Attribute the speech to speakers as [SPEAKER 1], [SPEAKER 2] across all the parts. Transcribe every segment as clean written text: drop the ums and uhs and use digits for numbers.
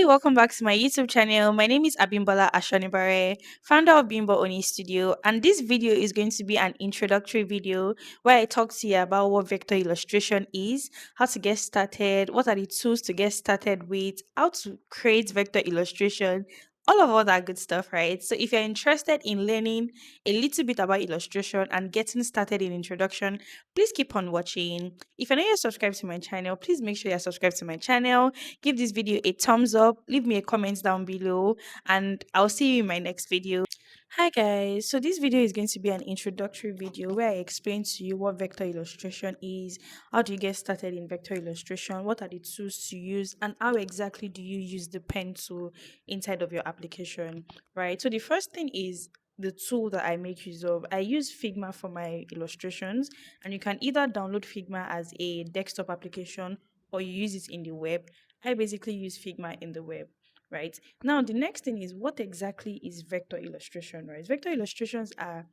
[SPEAKER 1] welcome back to my YouTube channel. My name is Abimbola Ashonibare, founder of Bimbo Oni Studio, and this video is going to be an introductory video where I talk to you about what vector illustration is, how to get started, what are the tools to get started with, how to create vector illustration, all that good stuff, right? So if you're interested in learning a little bit about illustration and getting started in introduction, please keep on watching. If you're not yet subscribed to my channel, please make sure you're subscribed to my channel. Give this video a thumbs up, leave me a comment down below, and I'll see you in my next video. Hi guys, so this video is going to be an introductory video where I explain to you what vector illustration is, how do you get started in vector illustration, what are the tools to use, and how exactly do you use the pen tool inside of your application, right? So the first thing is the tool that I make use of. I use Figma for my illustrations, and you can either download Figma as a desktop application or you use it in the web. I basically use Figma in the web, right? Now, the next thing is what exactly is vector illustration, right? Vector illustrations are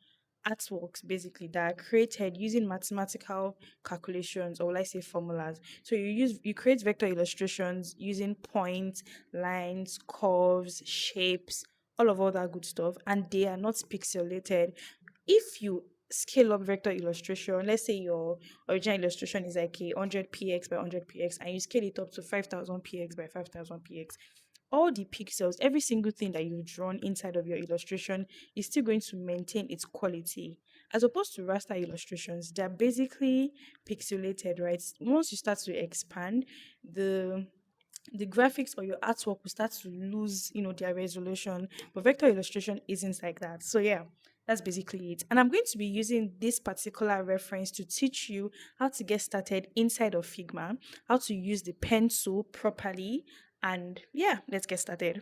[SPEAKER 1] artworks basically that are created using mathematical calculations, or let's say formulas. So you create vector illustrations using points, lines, curves, shapes, all that good stuff, and they are not pixelated. If you scale up vector illustration, let's say your original illustration is like a 100 px by 100 px, and you scale it up to 5000 px by 5000 px, all the pixels, every single thing that you've drawn inside of your illustration is still going to maintain its quality. As opposed to raster illustrations, they're basically pixelated, right? Once you start to expand, the the graphics or your artwork will start to lose, their resolution. But vector illustration isn't like that. So yeah, that's basically it. And I'm going to be using this particular reference to teach you how to get started inside of Figma, how to use the pen tool properly. And yeah, let's get started.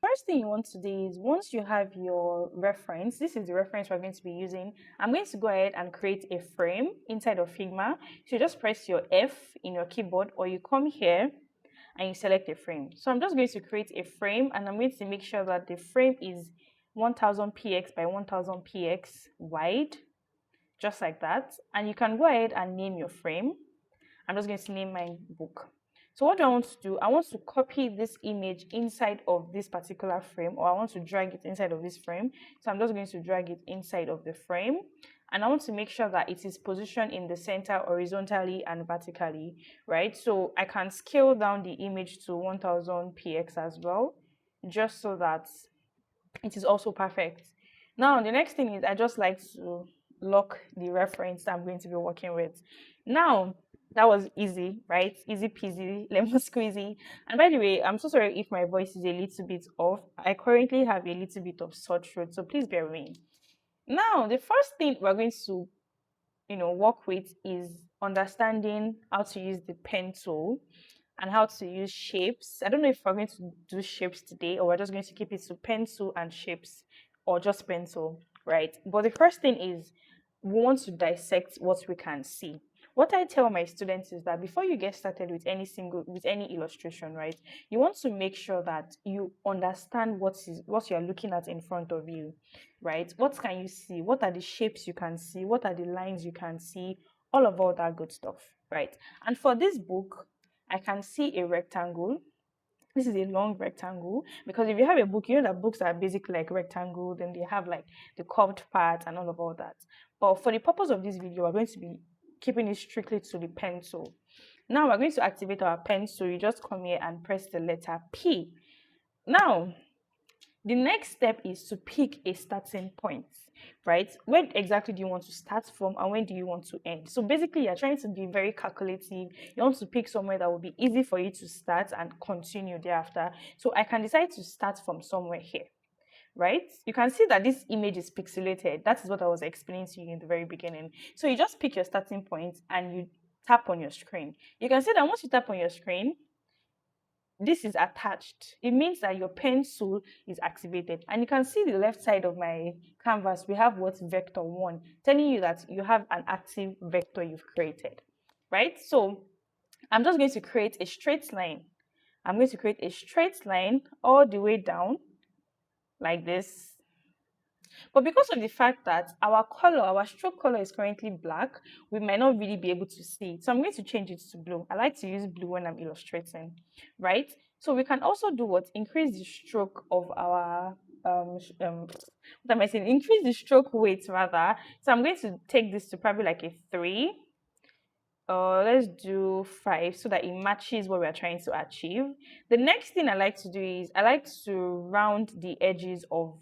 [SPEAKER 1] First thing you want to do is, once you have your reference, this is the reference we're going to be using. I'm going to go ahead and create a frame inside of Figma. So you just press your F in your keyboard, or you come here and you select a frame. So I'm just going to create a frame, and I'm going to make sure that the frame is 1000 px by 1000 px wide, just like that. And you can go ahead and name your frame. I'm just going to name my book. So what do I want to do? I want to copy this image inside of this particular frame, or I want to drag it inside of this frame. So I'm just going to drag it inside of the frame. And I want to make sure that it is positioned in the center horizontally and vertically, right? So I can scale down the image to 1000 px as well, just so that it is also perfect. Now, the next thing is, I just like to lock the reference that I'm going to be working with. Now, that was easy, right? Easy peasy, lemon squeezy. And by the way, I'm so sorry if my voice is a little bit off. I currently have a little bit of sore throat, so please bear with me. Now, the first thing we're going to, work with is understanding how to use the pen tool and how to use shapes. I don't know if we're going to do shapes today, or we're just going to keep it to pencil and shapes, or just pencil, right? But the first thing is, we want to dissect what we can see. What I tell my students is that before you get started with any illustration, right, you want to make sure that you understand what you're looking at in front of you, right? What can you see? What are the shapes you can see? What are the lines you can see? All that good stuff, right? And for this book, I can see a rectangle. This is a long rectangle, because if you have a book, you know that books are basically like rectangle, then they have like the curved part and all that. But for the purpose of this video, we're going to be keeping it strictly to the pen tool. Now we're going to activate our pen tool. You just come here and press the letter P. Now, the next step is to pick a starting point, right? Where exactly do you want to start from, and when do you want to end? So basically, you're trying to be very calculative. You want to pick somewhere that will be easy for you to start and continue thereafter. So I can decide to start from somewhere here, right? You can see that this image is pixelated. That is what I was explaining to you in the very beginning. So you just pick your starting point and you tap on your screen. You can see that once you tap on your screen, this is attached. It means that your pen tool is activated. And you can see the left side of my canvas, we have what vector 1, telling you that you have an active vector you've created, right? So I'm just going to create a straight line. I'm going to create a straight line all the way down like this. But because of the fact that our stroke color is currently black, we might not really be able to see it. So I'm going to change it to blue. I like to use blue when I'm illustrating, right? So we can also do what? Increase the stroke of our what am I saying? Increase the stroke weight rather. So I'm going to take this to probably like a 3, or let's do 5, so that it matches what we're trying to achieve. The next thing I like to do is I like to round the edges of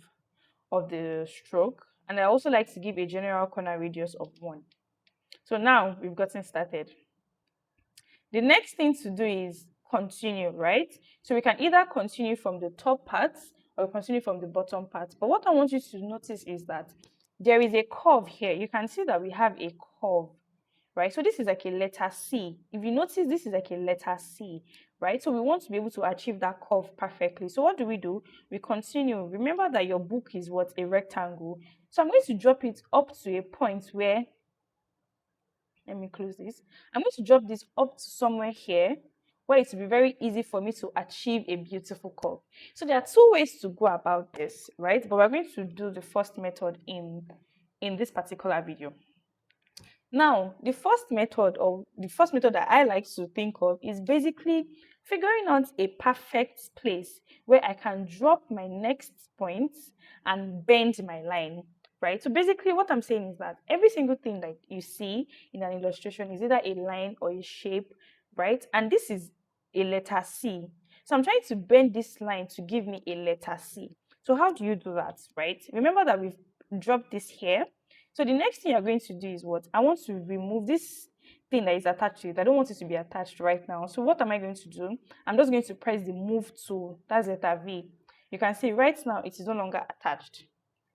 [SPEAKER 1] the stroke, and I also like to give a general corner radius of 1. So now we've gotten started. The next thing to do is continue, right? So we can either continue from the top parts or continue from the bottom part. But what I want you to notice is that there is a curve here. You can see that we have a curve, right? So this is like a letter C. If you notice, this is like a letter C, right? So we want to be able to achieve that curve perfectly. So what do? We continue. Remember that your book is what? A rectangle. So I'm going to drop it up to a point where, let me close this. I'm going to drop this up to somewhere here where it will be very easy for me to achieve a beautiful curve. So there are two ways to go about this, right? But we're going to do the first method in this particular video. Now, the first method that I like to think of is basically figuring out a perfect place where I can drop my next point and bend my line, right? So basically what I'm saying is that every single thing that you see in an illustration is either a line or a shape, right? And this is a letter C. So I'm trying to bend this line to give me a letter C. So how do you do that, right? Remember that we've dropped this here. So the next thing you're going to do is what? I want to remove this thing that is attached to it. I don't want it to be attached right now. So what am I going to do? I'm just going to press the move tool. That's letter V. You can see right now it is no longer attached.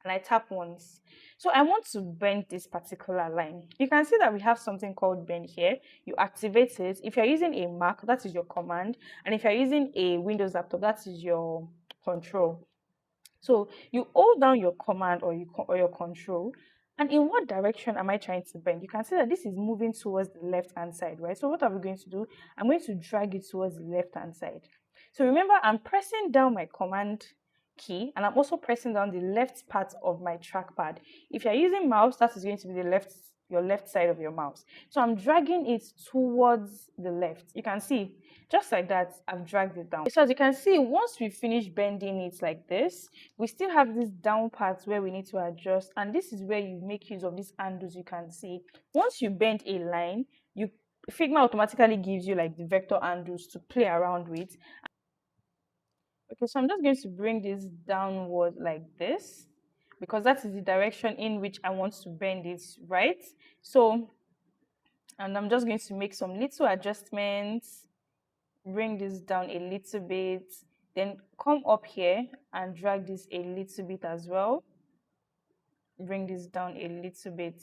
[SPEAKER 1] And I tap once. So I want to bend this particular line. You can see that we have something called bend here. You activate it. If you're using a Mac, that is your command. And if you're using a Windows laptop, that is your control. So you hold down your command or your control, and in what direction am I trying to bend? You can see that this is moving towards the left hand side, right? So what are we going to do? I'm going to drag it towards the left hand side. So remember, I'm pressing down my command key, and I'm also pressing down the left part of my trackpad. If you're using mouse, that is going to be your left side of your mouse. So I'm dragging it towards the left. You can see, just like that, I've dragged it down. So as you can see, once we finish bending it like this, we still have this down part where we need to adjust, and this is where you make use of these handles. You can see once you bend a line, you Figma automatically gives you like the vector handles to play around with. Okay, so I'm just going to bring this downward like this because that is the direction in which I want to bend it, right? So, and I'm just going to make some little adjustments, bring this down a little bit, then come up here and drag this a little bit as well. Bring this down a little bit.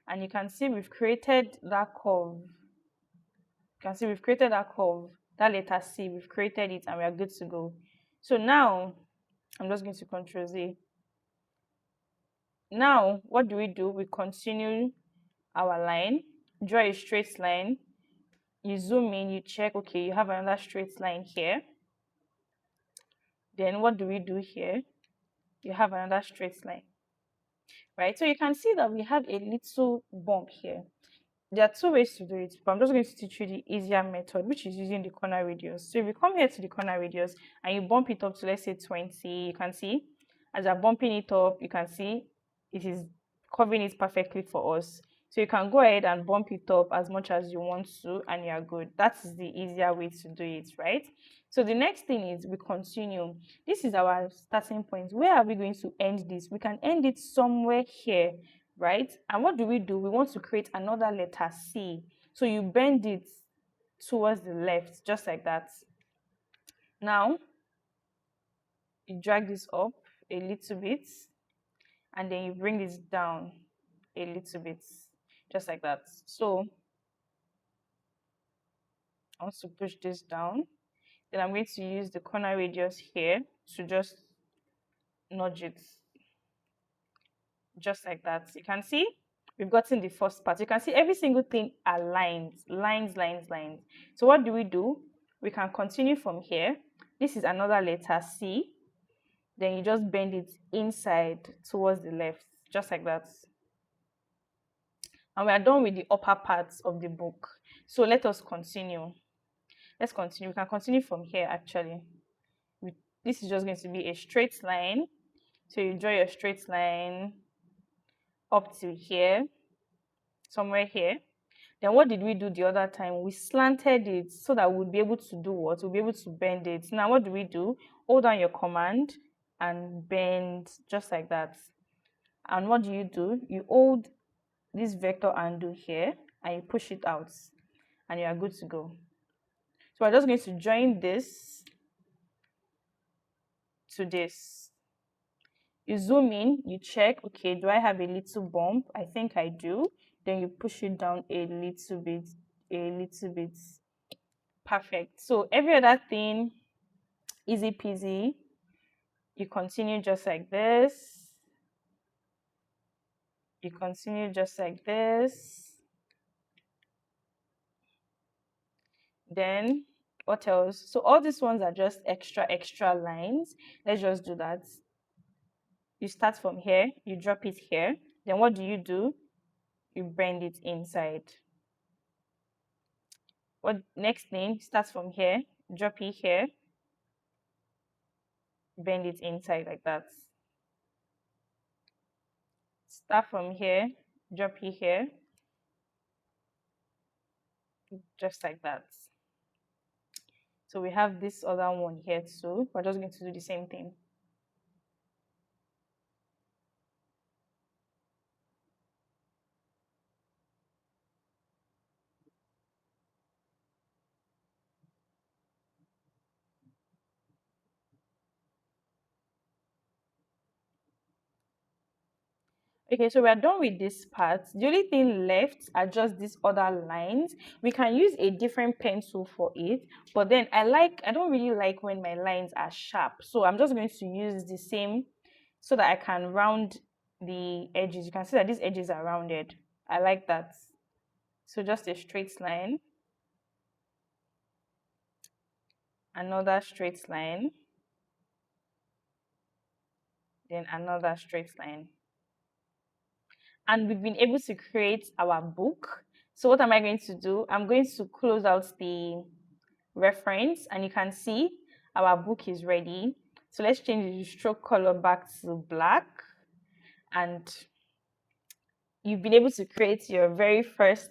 [SPEAKER 1] And you can see we've created that curve. You can see we've created that curve, that letter C, we've created it and we are good to go. So now, I'm just going to Control Z. Now, what do? We continue our line, draw a straight line. You zoom in, you check, okay, you have another straight line here. Then what do here? You have another straight line, right? So you can see that we have a little bump here. There are two ways to do it, but I'm just going to teach you the easier method, which is using the corner radius. So if you come here to the corner radius and you bump it up to, let's say, 20, you can see as I'm bumping it up, you can see it is covering it perfectly for us. So you can go ahead and bump it up as much as you want to, and you're good. That is the easier way to do it, right? So the next thing is we continue. This is our starting point. Where are we going to end this? We can end it somewhere here, right? And what do? We want to create another letter C. So you bend it towards the left, just like that. Now, you drag this up a little bit, and then you bring this down a little bit, just like that. So I want to push this down. Then I'm going to use the corner radius here to just nudge it, just like that. You can see we've gotten the first part. You can see every single thing aligns, lines, lines, lines. So what do? We can continue from here. This is another letter C. Then you just bend it inside towards the left, just like that. And we are done with the upper parts of the book. So let us continue. Let's continue. We can continue from here actually. This is just going to be a straight line. So you draw your straight line up to here, somewhere here. Then what did we do the other time? We slanted it so that we'll be able to do what? We'll be able to bend it. Now what do we do? Hold down your command and bend just like that. And what do? You hold this vector undo here and you push it out and you are good to go. So we're just going to join this to this. You zoom in, you check, okay, do I have a little bump? I think I do. Then you push it down a little bit, a little bit. Perfect. So every other thing, easy peasy. You continue just like this. You continue just like this. Then what else? So all these ones are just extra lines. Let's just do that. You start from here, you drop it here. Then what do? You bend it inside. What next thing? Starts from here, drop it here, bend it inside like that. Start from here, drop it here, just like that. So we have this other one here too. We're just going to do the same thing. Okay, so we're done with this part. The only thing left are just these other lines. We can use a different pencil for it, but then I don't really like when my lines are sharp. So I'm just going to use the same so that I can round the edges. You can see that these edges are rounded. I like that. So just a straight line, another straight line, then another straight line. And we've been able to create our book. So what am I going to do? I'm going to close out the reference and you can see our book is ready. So let's change the stroke color back to black, and you've been able to create your very first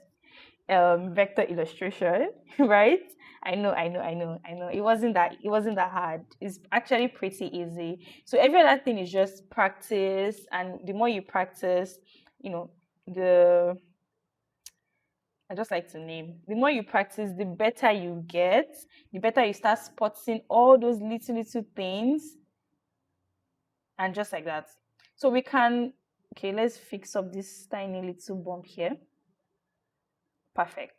[SPEAKER 1] vector illustration, right? I know. It wasn't that hard. It's actually pretty easy. So every other thing is just practice, and the more you practice, you know, the I just like to name. The more you practice, the better you get. The better you start spotting all those little things, and just like that. So we can okay. Let's fix up this tiny little bump here. Perfect.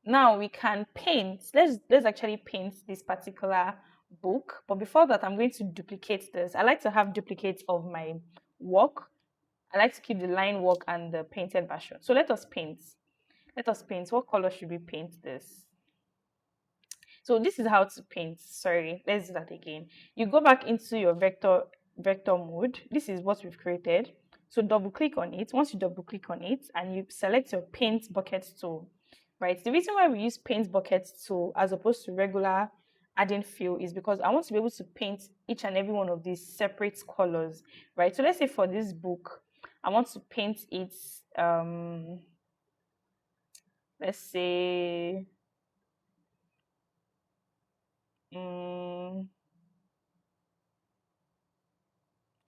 [SPEAKER 1] Now we can paint. Let's actually paint this particular book. But before that, I'm going to duplicate this. I like to have duplicates of my work. I like to keep the line work and the painted version. So let us paint. Let us paint. What color should we paint this? So this is how to paint. Sorry, let's do that again. You go back into your vector mode. This is what we've created. So double click on it. Once you double click on it and you select your paint bucket tool, right? The reason why we use paint bucket tool as opposed to regular adding fill is because I want to be able to paint each and every one of these separate colors, right? So let's say for this book, I want to paint it, let's say,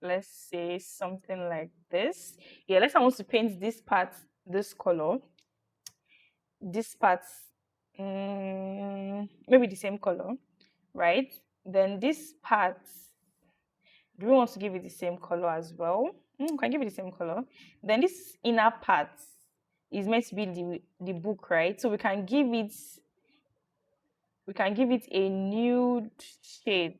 [SPEAKER 1] let's say something like this. Yeah, let's say I want to paint this part, this color, this part, maybe the same color, right? Then this part, do we want to give it the same color as well? Can give it the same color. Then this inner part is meant to be the book, right? So we can give it a nude shade,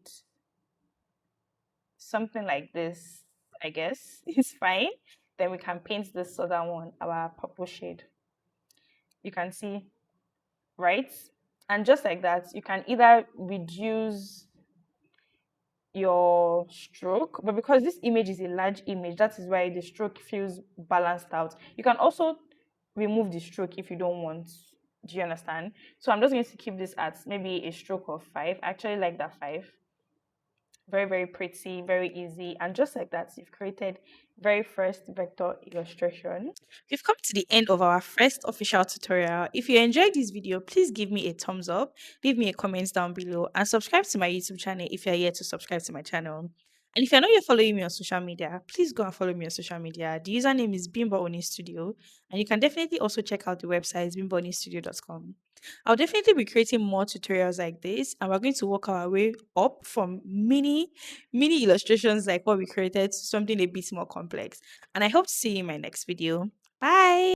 [SPEAKER 1] something like this. I guess it's fine. Then we can paint this other one, our purple shade. You can see, right? And just like that, you can either reduce your stroke, but because this image is a large image, that is why the stroke feels balanced out. You can also remove the stroke if you don't want. Do you understand? So I'm just going to keep this at maybe a stroke of 5. I actually like that 5. Very, very pretty, very easy. And just like that, you've created very first vector illustration. We've come to the end of our first official tutorial. If you enjoyed this video, please give me a thumbs up, leave me a comment down below, and subscribe to my YouTube channel if you're yet to subscribe to my channel. And if you're not yet following me on social media, please go and follow me on social media. The username is Bimbo Oni Studio, and you can definitely also check out the website bimboonistudio.com. I'll definitely be creating more tutorials like this, and we're going to work our way up from mini illustrations like what we created to something a bit more complex. And I hope to see you in my next video. Bye.